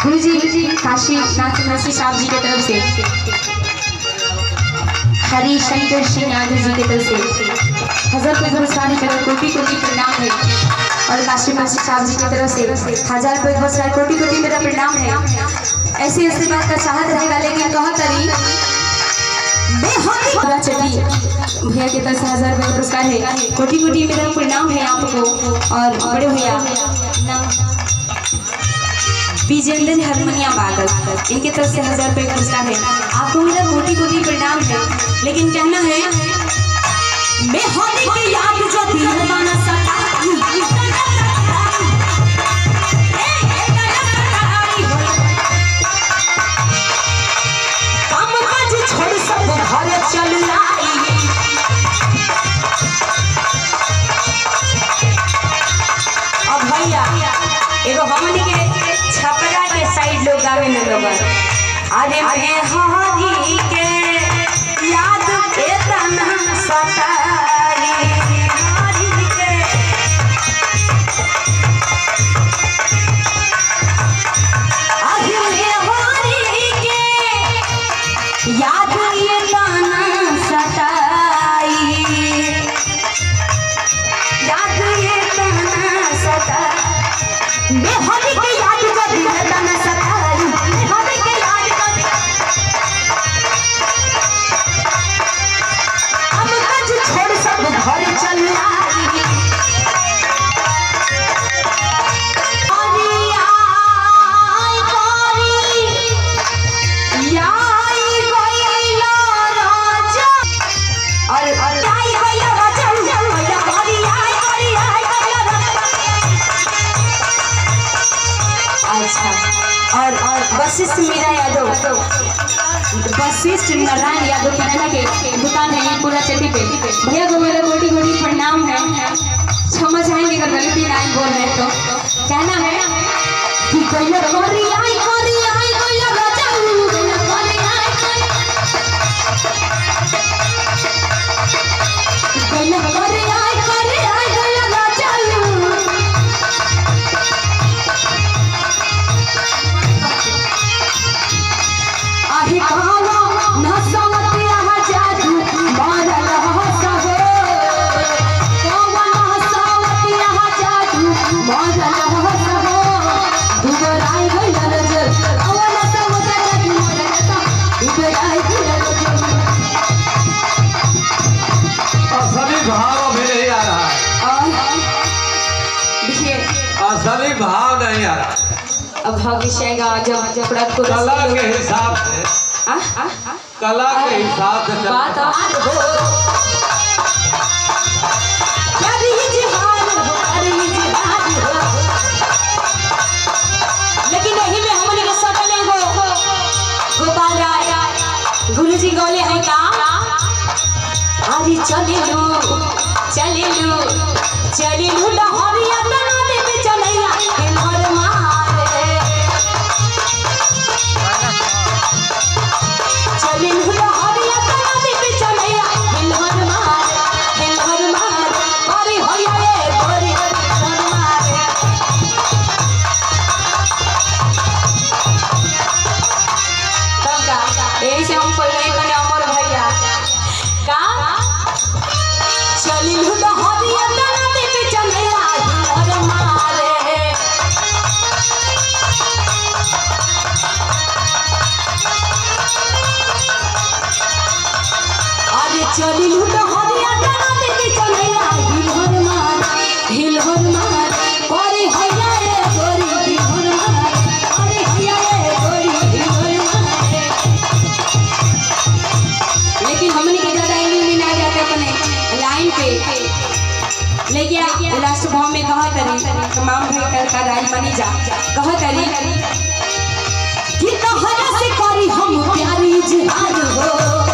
गुरुजी काशी नाथी साहब जी की तरफ से हरी शंकर सिंह यादव जी की तरफ से हजार पुरस्कार कोटि कोटि प्रणाम है। और काशी साहब जी की तरफ से हजार पुरस्कार कोटि कोटि मेरा प्रणाम है। ऐसे ऐसे बात का चाहत रहेगा, लेकिन कहा करी चटी भैया की तरफ से 1000 रुपये पुरस्कार है। कोटि कोटि मेरा प्रणाम है आपको। और बड़े भैया विजेंद्र हारमोनिया बादल, इनके तरफ से 1000 रुपये पुरस्कार है। आपको मेरा कोटि कोटि प्रणाम है। लेकिन कहना है मैं होली की याद जो दीवाना काम काज छोड़ सब घर चल आई। अब भैया एगो हमनी के छपरा के साइड लोग गावे न लोग अरे मैं हरी के याद के तना सताई हरी के अरे मैं हरी के याद ये तना सताई याद ये तना सताई मैं हरी के याद को दिल तना सताई हरी के याद को हम काज छोड़ सब घर चल आई। और वशिष्ठ मीरा यादव, वशिष्ठ नारायण यादव किराना के दुकान है ये पूरा चट्टी पे। भैया को मेरा कोटि कोटि प्रणाम है। क्षमा चाहेंगे अगर गलती नहीं बोल रहे तो। कहना है कि गैया कोरी आई गैया राजाऊ गैया कोरी आई गैया कोरी आई गैया राजाऊ। आहे कहावा नहसावत यहाँ जादू मारल हसहो कहावा नहसावत यहाँ जादू मारल हसहो दुबराई गइल नजर अवन नहसावत जादू मारल हसहो दुबराई गइल नजर। असली भाव भी नहीं आ रहा है। देखिए असली भाव नहीं आ रहा। अब भविष्य का जब को कला के हिसाब से कला के हिसाब से बात हो लेकिन यही में हमने के सकले गोपाल राय गुरुजी गौले हैं का अरे चलिलू लहरिया तना देवे चलैया हिलहर मारे चलिलू लहरिया तना देवे चलैया हिलहर लाइन पे लेके लास्ट भाव में कहा तरी तमाम भाई का राज बनी जा कहा तरी कि तोहरा से करी हम प्यारी इजहार हो